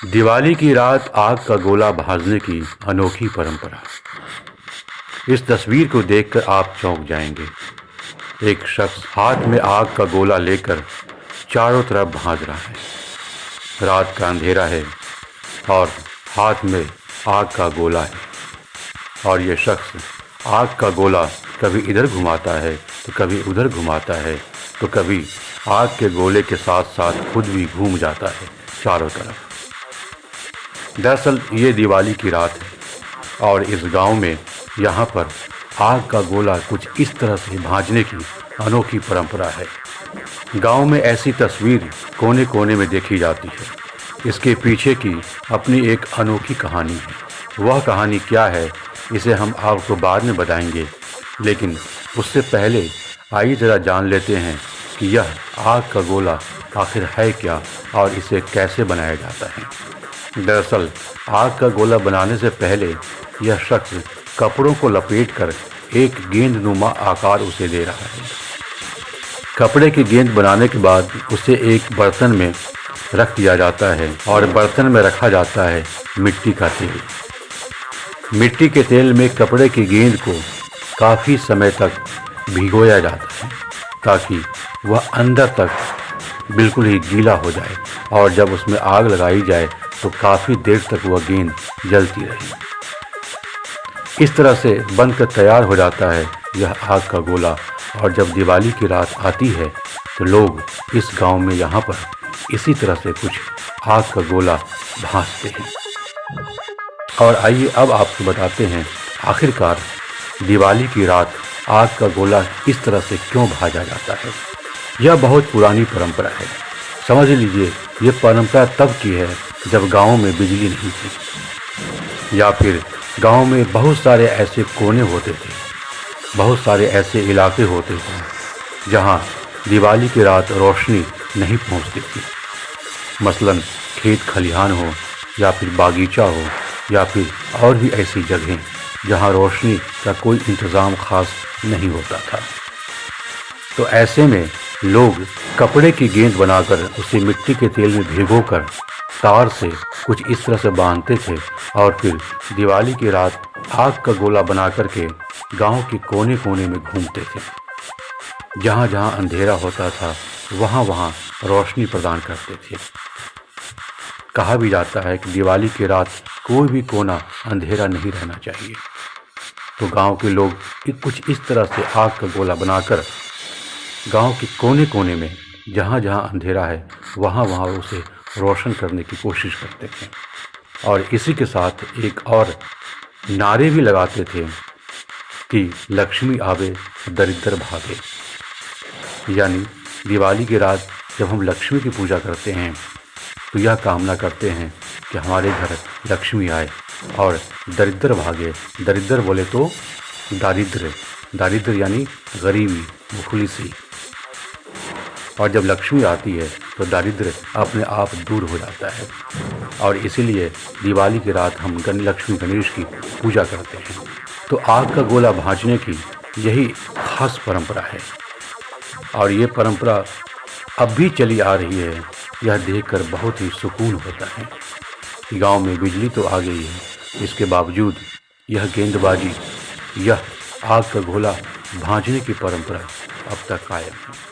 दिवाली की रात आग का गोला भाजने की अनोखी परंपरा। इस तस्वीर को देखकर आप चौंक जाएंगे। एक शख्स हाथ में आग का गोला लेकर चारों तरफ भाज रहा है। रात का अंधेरा है और हाथ में आग का गोला है, और ये शख्स आग का गोला कभी इधर घुमाता है तो कभी उधर घुमाता है, तो कभी आग के गोले के साथ साथ खुद भी घूम जाता है चारों तरफ। दरअसल ये दिवाली की रात है और इस गांव में यहाँ पर आग का गोला कुछ इस तरह से भाजने की अनोखी परंपरा है। गांव में ऐसी तस्वीर कोने कोने में देखी जाती है। इसके पीछे की अपनी एक अनोखी कहानी है। वह कहानी क्या है इसे हम आपको बाद में बताएंगे, लेकिन उससे पहले आइए ज़रा जान लेते हैं कि यह आग का गोला आखिर है क्या और इसे कैसे बनाया जाता है। दरअसल आग का गोला बनाने से पहले यह शख्स कपड़ों को लपेटकर एक गेंदनुमा आकार उसे दे रहा है। कपड़े की गेंद बनाने के बाद उसे एक बर्तन में रख दिया जाता है और बर्तन में रखा जाता है मिट्टी का तेल। मिट्टी के तेल में कपड़े की गेंद को काफ़ी समय तक भिगोया जाता है ताकि वह अंदर तक बिल्कुल ही गीला हो जाए, और जब उसमें आग लगाई जाए तो काफ़ी देर तक वह गेंद जलती रही। इस तरह से बनकर तैयार हो जाता है यह आग का गोला। और जब दिवाली की रात आती है तो लोग इस गांव में यहाँ पर इसी तरह से कुछ आग का गोला भाजते हैं। और आइए अब आपको बताते हैं आखिरकार दिवाली की रात आग का गोला इस तरह से क्यों भाजा जाता है। यह बहुत पुरानी परंपरा है। समझ लीजिए ये परंपरा तब की है जब गांव में बिजली नहीं थी, या फिर गांव में बहुत सारे ऐसे कोने होते थे, बहुत सारे ऐसे इलाके होते थे जहां दिवाली की रात रोशनी नहीं पहुंचती थी। मसलन खेत खलिहान हो, या फिर बागीचा हो, या फिर और भी ऐसी जगहें जहां रोशनी का कोई इंतज़ाम ख़ास नहीं होता था। तो ऐसे में लोग कपड़े की गेंद बनाकर उसे मिट्टी के तेल में भिगोकर तार से कुछ इस तरह से बांधते थे, और फिर दिवाली की रात आग का गोला बना करके गांव के कोने कोने में घूमते थे। जहां जहां अंधेरा होता था वहां वहां रोशनी प्रदान करते थे। कहा भी जाता है कि दिवाली की रात कोई भी कोना अंधेरा नहीं रहना चाहिए। तो गांव के लोग कुछ इस तरह से आग का गोला बनाकर गांव के कोने कोने में जहां जहां अंधेरा है वहां वहां उसे रोशन करने की कोशिश करते थे। और इसी के साथ एक और नारे भी लगाते थे कि लक्ष्मी आवे दरिद्र भागे। यानी दिवाली की रात जब हम लक्ष्मी की पूजा करते हैं तो यह कामना करते हैं कि हमारे घर लक्ष्मी आए और दरिद्र भागे। दरिद्र बोले तो दारिद्र्य, दारिद्र्य यानी गरीबी, भुखलिसी। और जब लक्ष्मी आती है तो दारिद्र्य अपने आप दूर हो जाता है। और इसीलिए दिवाली की रात हम लक्ष्मी गणेश की पूजा करते हैं। तो आग का गोला भाजने की यही खास परंपरा है, और ये परंपरा अब भी चली आ रही है। यह देखकर बहुत ही सुकून होता है कि गांव में बिजली तो आ गई है, इसके बावजूद यह गेंदबाजी, यह आग का गोला भाजने की परंपरा अब तक कायम है।